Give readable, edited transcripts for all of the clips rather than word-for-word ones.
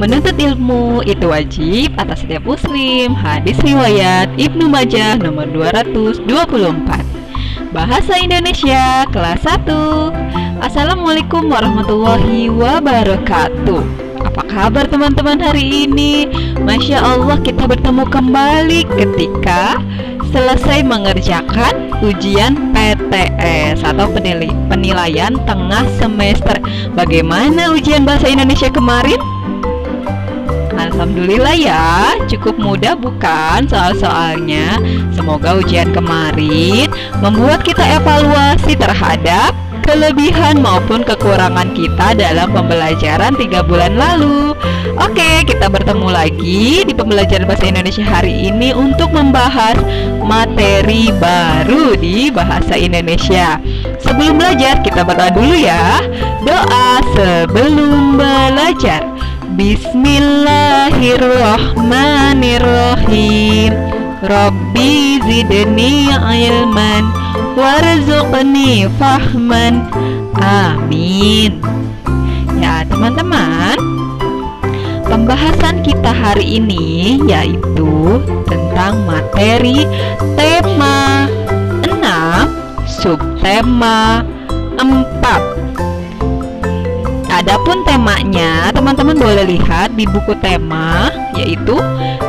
Menuntut ilmu itu wajib atas setiap muslim. Hadis riwayat Ibnu Majah nomor 224. Bahasa Indonesia kelas 1. Assalamualaikum warahmatullahi wabarakatuh. Apa kabar teman-teman hari ini? Masya Allah, kita bertemu kembali ketika selesai mengerjakan ujian PTS atau penilaian tengah semester. Bagaimana ujian bahasa Indonesia kemarin? Alhamdulillah ya, cukup mudah bukan soal-soalnya. Semoga ujian kemarin membuat kita evaluasi terhadap kelebihan maupun kekurangan kita dalam pembelajaran 3 bulan lalu. Oke, kita bertemu lagi di pembelajaran bahasa Indonesia hari ini untuk membahas materi baru di bahasa Indonesia. Sebelum belajar, kita berdoa dulu ya. Doa sebelum belajar. Bismillahirrahmanirrahim. Rabbi zidni ilman warzuqni fahman. Amin. Ya teman-teman, pembahasan kita hari ini yaitu tentang materi tema 6, subtema 4. Adapun temanya, teman-teman boleh lihat di buku tema, yaitu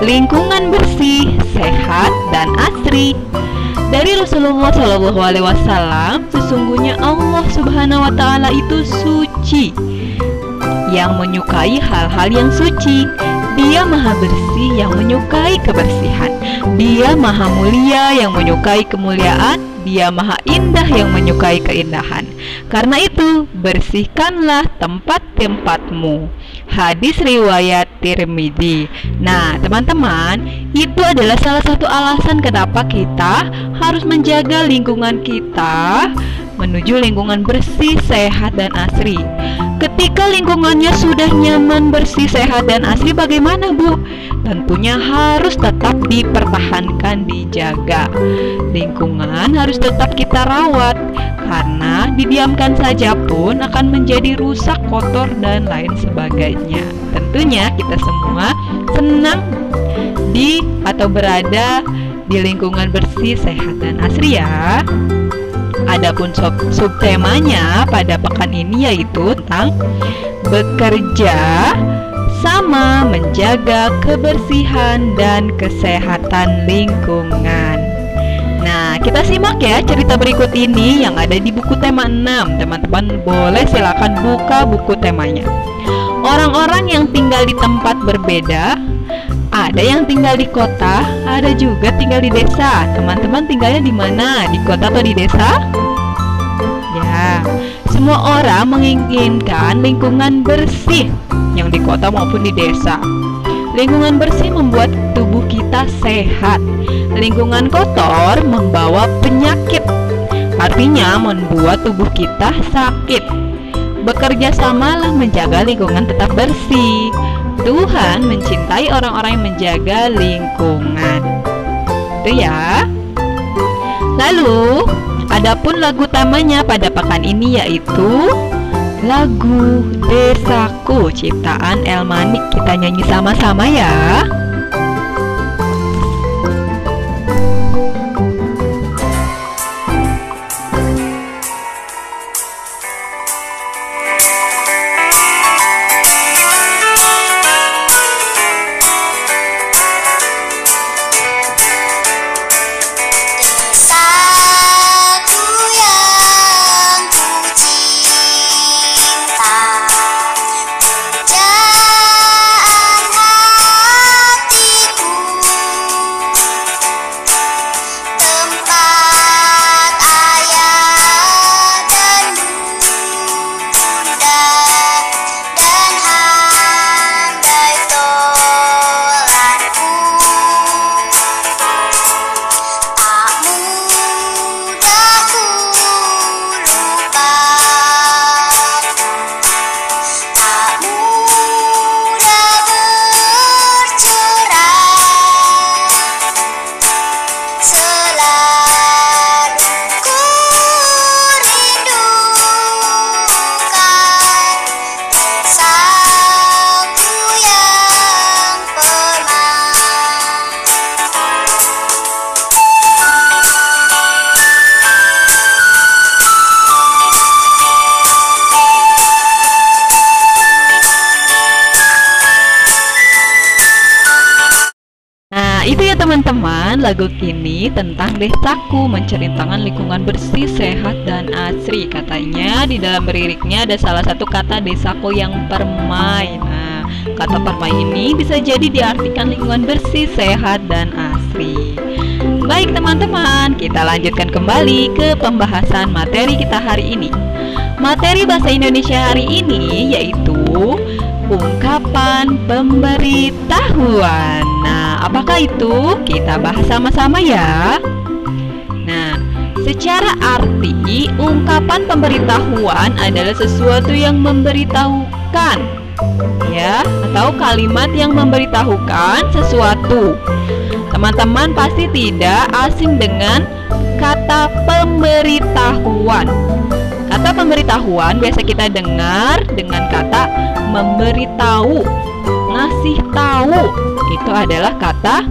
lingkungan bersih, sehat, dan asri. Dari Rasulullah SAW, sesungguhnya Allah Subhanahu wa Ta'ala itu suci, yang menyukai hal-hal yang suci. Dia maha bersih yang menyukai kebersihan. Dia maha mulia yang menyukai kemuliaan. Dia maha indah yang menyukai keindahan. Karena itu, bersihkanlah tempat-tempatmu. Hadis riwayat Tirmidzi. Nah, teman-teman, itu adalah salah satu alasan kenapa kita harus menjaga lingkungan kita menuju lingkungan bersih, sehat, dan asri. Ketika lingkungannya sudah nyaman, bersih, sehat, dan asri, bagaimana, Bu? Tentunya harus tetap dipertahankan, dijaga. Lingkungan harus tetap kita rawat, karena didiamkan saja pun akan menjadi rusak, kotor, dan lain sebagainya. Tentunya kita semua senang atau berada di lingkungan bersih, sehat, dan asri ya. Adapun subtemanya pada pekan ini yaitu tentang bekerja sama menjaga kebersihan dan kesehatan lingkungan. Nah, kita simak ya cerita berikut ini yang ada di buku tema 6. Teman-teman boleh silakan buka buku temanya. Orang-orang yang tinggal di tempat berbeda, ada yang tinggal di kota, ada juga tinggal di desa. Teman-teman tinggalnya di mana? Di kota atau di desa? Ya, semua orang menginginkan lingkungan bersih, yang di kota maupun di desa. Lingkungan bersih membuat tubuh kita sehat. Lingkungan kotor membawa penyakit, artinya membuat tubuh kita sakit. Bekerja samalah menjaga lingkungan tetap bersih. Tuhan mencintai orang-orang yang menjaga lingkungan. Itu ya. Lalu, adapun lagu tamanya pada pekan ini yaitu lagu Desaku ciptaan El Manik. Kita nyanyi sama-sama ya. Pujaan teman-teman, lagu kini tentang desaku menceritakan lingkungan bersih, sehat, dan asri. Katanya di dalam liriknya ada salah satu kata desaku yang permai. Nah, kata permai ini bisa jadi diartikan lingkungan bersih, sehat, dan asri. Baik teman-teman, kita lanjutkan kembali ke pembahasan materi kita hari ini. Materi bahasa Indonesia hari ini yaitu ungkapan pemberitahuan. Nah, apakah itu? Kita bahas sama-sama ya. Nah, secara arti, ungkapan pemberitahuan adalah sesuatu yang memberitahukan, ya, atau kalimat yang memberitahukan sesuatu. Teman-teman pasti tidak asing dengan kata pemberitahuan. Kata pemberitahuan biasa kita dengar dengan kata memberitahu, ngasih tahu. Itu adalah kata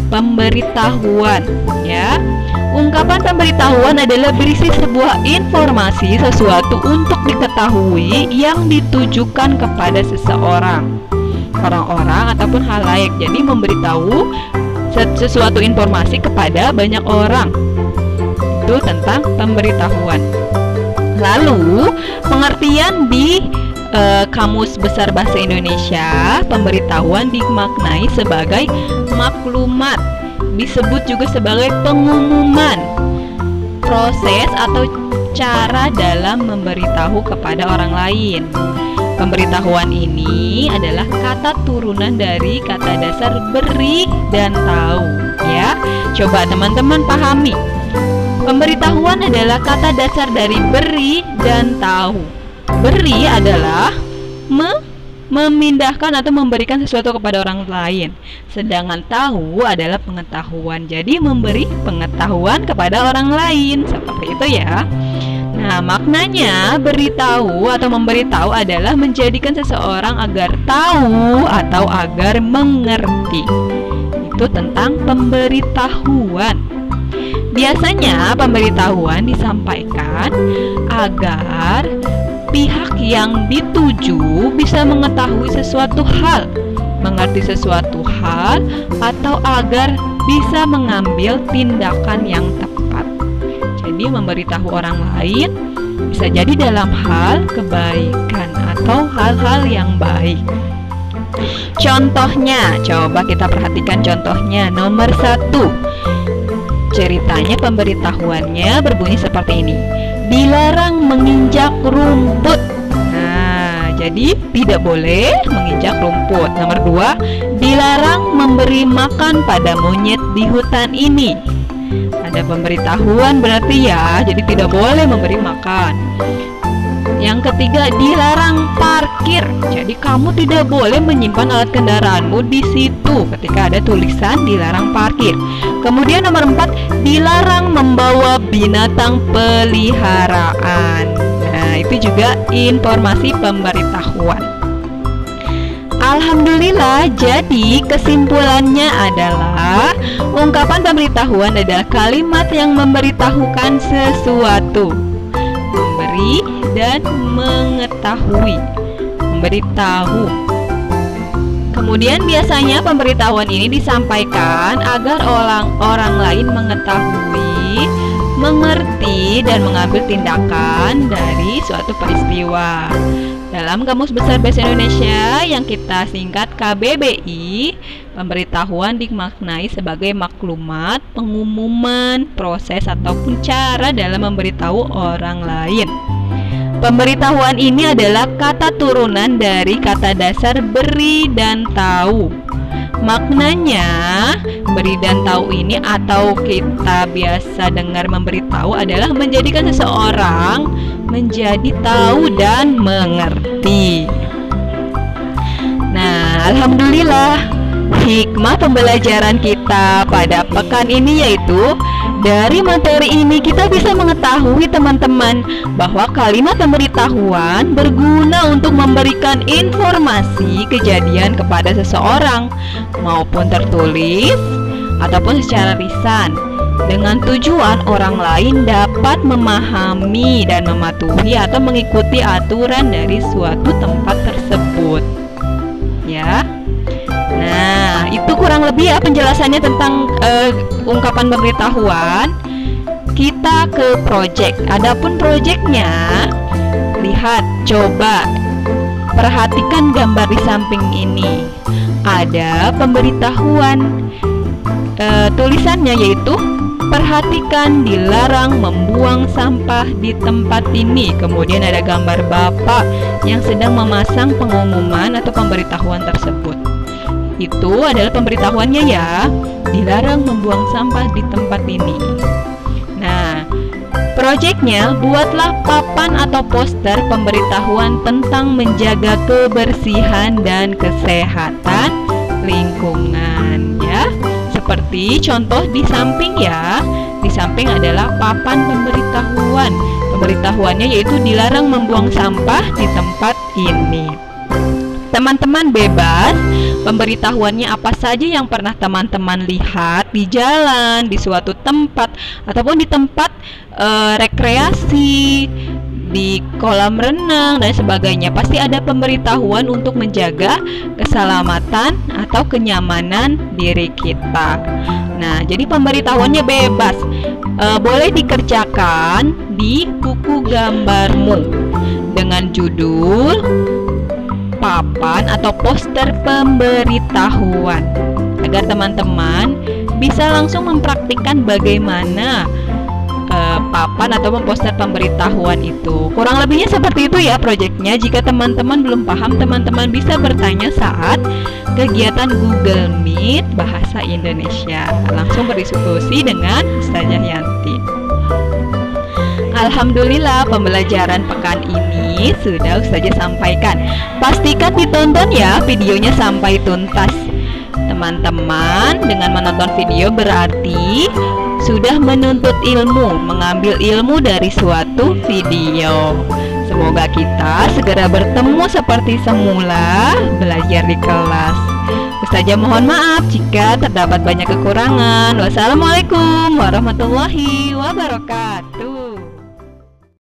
pemberitahuan, ya. Ungkapan pemberitahuan adalah berisi sebuah informasi sesuatu untuk diketahui yang ditujukan kepada seseorang, orang-orang ataupun halayak. Jadi memberitahu sesuatu informasi kepada banyak orang. Itu tentang pemberitahuan. Lalu, pengertian di Kamus Besar Bahasa Indonesia, pemberitahuan dimaknai sebagai maklumat, disebut juga sebagai pengumuman, proses atau cara dalam memberitahu kepada orang lain. Pemberitahuan ini adalah kata turunan dari kata dasar beri dan tahu, ya. Coba teman-teman pahami. Pemberitahuan adalah kata dasar dari beri dan tahu. Beri adalah memindahkan atau memberikan sesuatu kepada orang lain. Sedangkan tahu adalah pengetahuan. Jadi memberi pengetahuan kepada orang lain. Seperti itu ya. Nah, maknanya beritahu atau memberitahu adalah menjadikan seseorang agar tahu atau agar mengerti. Itu tentang pemberitahuan. Biasanya pemberitahuan disampaikan agar pihak yang dituju bisa mengetahui sesuatu hal, mengerti sesuatu hal, atau agar bisa mengambil tindakan yang tepat. Jadi memberitahu orang lain bisa jadi dalam hal kebaikan atau hal-hal yang baik. Contohnya, coba kita perhatikan contohnya. Nomor 1, ceritanya pemberitahuannya berbunyi seperti ini. Dilarang menginjak rumput. Nah, jadi tidak boleh menginjak rumput. Nomor 2, dilarang memberi makan pada monyet di hutan ini. Ada pemberitahuan berarti ya, jadi tidak boleh memberi makan. Yang ketiga, dilarang parkir. Jadi kamu tidak boleh menyimpan alat kendaraanmu di situ ketika ada tulisan dilarang parkir. Kemudian nomor 4, dilarang membawa binatang peliharaan. Nah, itu juga informasi pemberitahuan. Alhamdulillah, jadi kesimpulannya adalah ungkapan pemberitahuan adalah kalimat yang memberitahukan sesuatu, memberi dan mengetahui, memberitahu. Kemudian biasanya pemberitahuan ini disampaikan agar orang lain mengetahui, mengerti, dan mengambil tindakan dari suatu peristiwa. Dalam Kamus Besar Bahasa Indonesia yang kita singkat KBBI, pemberitahuan dimaknai sebagai maklumat, pengumuman, proses, ataupun cara dalam memberitahu orang lain. Pemberitahuan ini adalah kata turunan dari kata dasar beri dan tahu. Maknanya, beri dan tahu ini atau kita biasa dengar memberitahu adalah menjadikan seseorang menjadi tahu dan mengerti. Nah, alhamdulillah, hikmah pembelajaran kita pada pekan ini yaitu dari materi ini kita bisa mengetahui teman-teman bahwa kalimat pemberitahuan berguna untuk memberikan informasi kejadian kepada seseorang maupun tertulis ataupun secara lisan dengan tujuan orang lain dapat memahami dan mematuhi atau mengikuti aturan dari suatu tempat tersebut. Ya. Nah, itu kurang lebih ya penjelasannya tentang ungkapan pemberitahuan. Kita ke project. Adapun projectnya, lihat, coba perhatikan gambar di samping ini. Ada pemberitahuan, tulisannya yaitu perhatikan dilarang membuang sampah di tempat ini. Kemudian ada gambar bapak yang sedang memasang pengumuman atau pemberitahuan tersebut. Itu adalah pemberitahuannya ya, dilarang membuang sampah di tempat ini. Nah, proyeknya buatlah papan atau poster pemberitahuan tentang menjaga kebersihan dan kesehatan lingkungan ya. Seperti contoh di samping ya. Di samping adalah papan pemberitahuan. Pemberitahuannya yaitu dilarang membuang sampah di tempat ini. Teman-teman bebas, pemberitahuannya apa saja yang pernah teman-teman lihat di jalan, di suatu tempat, ataupun di tempat rekreasi, di kolam renang, dan sebagainya. Pasti ada pemberitahuan untuk menjaga keselamatan atau kenyamanan diri kita. Nah, jadi pemberitahuannya bebas. Boleh dikerjakan di buku gambarmu dengan judul papan atau poster pemberitahuan, agar teman-teman bisa langsung mempraktikkan bagaimana papan atau poster pemberitahuan itu. Kurang lebihnya seperti itu ya proyeknya. Jika teman-teman belum paham, teman-teman bisa bertanya saat kegiatan Google Meet Bahasa Indonesia. Langsung berdiskusi dengan Ustazah Yanti. Alhamdulillah, pembelajaran pekan ini sudah Ustazah sampaikan. Pastikan ditonton ya videonya sampai tuntas. Teman-teman dengan menonton video berarti sudah menuntut ilmu, mengambil ilmu dari suatu video. Semoga kita segera bertemu seperti semula belajar di kelas. Ustazah mohon maaf jika terdapat banyak kekurangan. Wassalamualaikum warahmatullahi wabarakatuh.